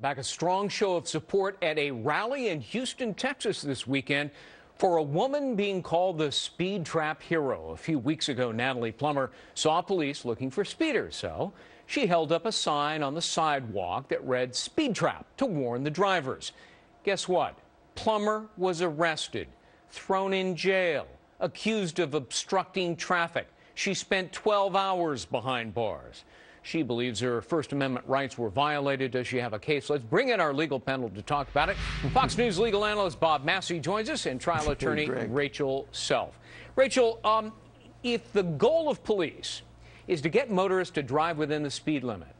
Back a strong show of support at a rally in Houston, Texas this weekend for a woman being called the speed trap hero. A few weeks ago, Natalie Plummer saw police looking for speeders, so she held up a sign on the sidewalk that read "Speed Trap" to warn the drivers. Guess what? Plummer was arrested, thrown in jail, accused of obstructing traffic. She spent 12 hours behind bars. She believes her First Amendment rights were violated. Does she have a case? Let's bring in our legal panel to talk about it. Fox News legal analyst Bob Massey joins us, and trial attorney Rachel Self. Rachel, if the goal of police is to get motorists to drive within the speed limit,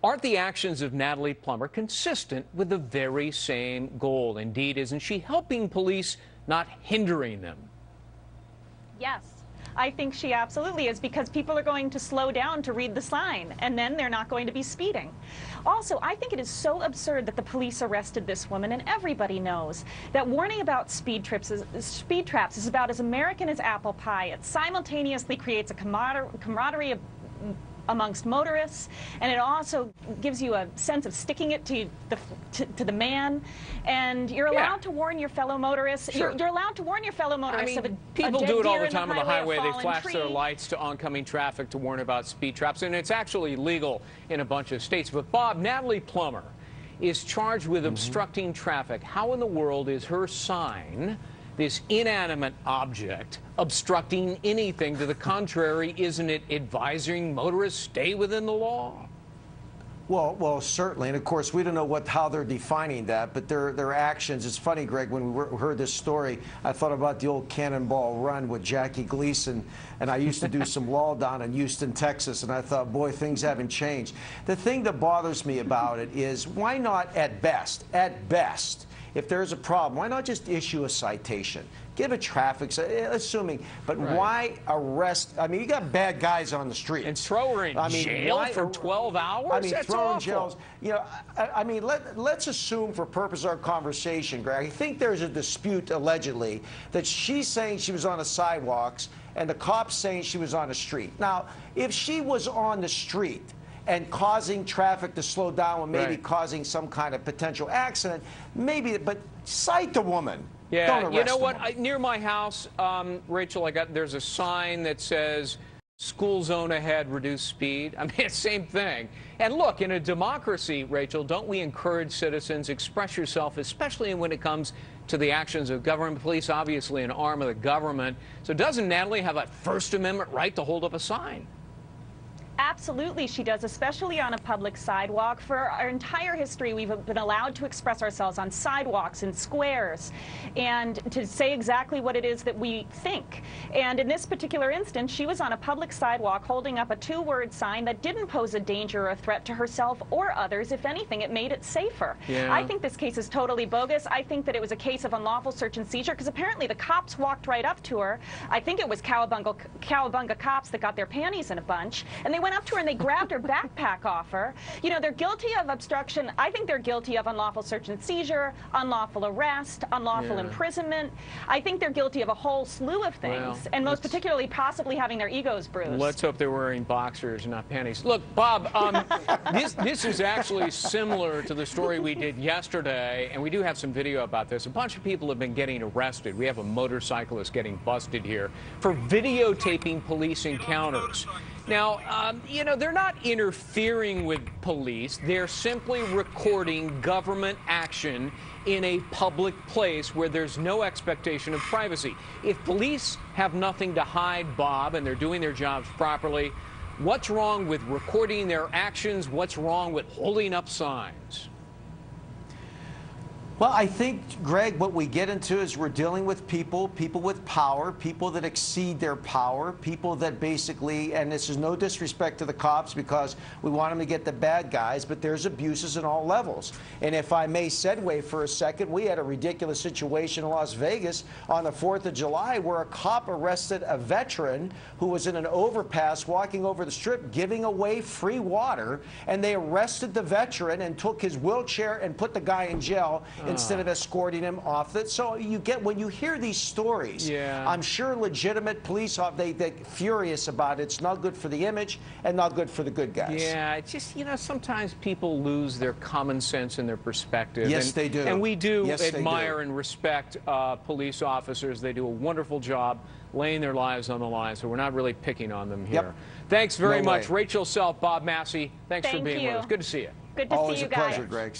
aren't the actions of Natalie Plummer consistent with the very same goal? Indeed, isn't she helping police, not hindering them? Yes. I think she absolutely is, because people are going to slow down to read the sign, and then they're not going to be speeding. Also, I think it is so absurd that the police arrested this woman, and everybody knows that warning about speed traps is about as American as apple pie. It simultaneously creates a camaraderie amongst motorists, and it also gives you a sense of sticking it to the man, and you're allowed to warn your fellow motorists. Sure. You're allowed to warn your fellow motorists. I mean, people do it all the time on the highway. They flash their lights to oncoming traffic to warn about speed traps, and it's actually legal in a bunch of states. But Bob, Natalie Plummer is charged with obstructing traffic. How in the world is her sign, this inanimate object, obstructing anything? To the contrary, isn't it advising motorists stay within the law? Well, certainly, and of course we don't know how they're defining that, but their actions. It's funny, Greg, when we heard this story, I thought about the old Cannonball Run with Jackie Gleason, and I used to do some law down in Houston, Texas, and I thought, boy, things haven't changed. The thing that bothers me about it is, why not at best, if there's a problem, why not just issue a citation? Give a traffic, assuming, but why arrest? I mean, you got bad guys on the street. And throw her in jail for 12 hours? I mean, That's throw in awful. jails. You know, I mean, let's assume for purpose of our conversation, Greg, I think there's a dispute, allegedly, that she's saying she was on the sidewalks and the cops saying she was on the street. Now, if she was on the street and causing traffic to slow down and maybe causing some kind of potential accident, maybe, but cite the woman. Yeah, you know what? Near my house, Rachel, there's a sign that says "School zone ahead, reduce speed." I mean, it's the same thing. And look, in a democracy, Rachel, don't we encourage citizens, express yourself, especially when it comes to the actions of government? Police, obviously an arm of the government. So doesn't Natalie have a First Amendment right to hold up a sign? Absolutely, she does, especially on a public sidewalk. For our entire history, we've been allowed to express ourselves on sidewalks and squares and to say exactly what it is that we think. And in this particular instance, she was on a public sidewalk holding up a two-word sign that didn't pose a danger or a threat to herself or others. If anything, it made it safer. Yeah. I think this case is totally bogus. I think that it was a case of unlawful search and seizure, because apparently the cops walked right up to her. I think it was Cowabunga cops that got their panties in a bunch, and they went up to her and they grabbed her backpack off her. You know, they're guilty of obstruction. I think they're guilty of unlawful search and seizure, unlawful arrest, unlawful imprisonment. I think they're guilty of a whole slew of things, and most particularly possibly having their egos bruised. Let's hope they're wearing boxers, not panties. Look, Bob, this is actually similar to the story we did yesterday, and we do have some video about this. A bunch of people have been getting arrested. We have a motorcyclist getting busted here for videotaping police encounters. Now, you know, they're not interfering with police. They're simply recording government action in a public place where there's no expectation of privacy. If police have nothing to hide, Bob, and they're doing their jobs properly, what's wrong with recording their actions? What's wrong with holding up signs? Well, I think, Greg, what we get into is we're dealing with people with power, people that exceed their power, people that basically, and this is no disrespect to the cops because we want them to get the bad guys, but there's abuses in all levels. And if I may segue for a second, we had a ridiculous situation in Las Vegas on the 4th of July where a cop arrested a veteran who was in an overpass walking over the strip giving away free water, and they arrested the veteran and took his wheelchair and put the guy in jail instead of escorting him off. So you get, when you hear these stories, I'm sure legitimate police they're furious about it. It's not good for the image and not good for the good guys. Yeah, it's just, you know, sometimes people lose their common sense and their perspective. Yes, they do. And we do admire and respect police officers. They do a wonderful job laying their lives on the line, so we're not really picking on them here. Thanks very much. Rachel Self, Bob Massey, thanks for being with us. Good to see you. Good to see you guys. Always a pleasure, Greg.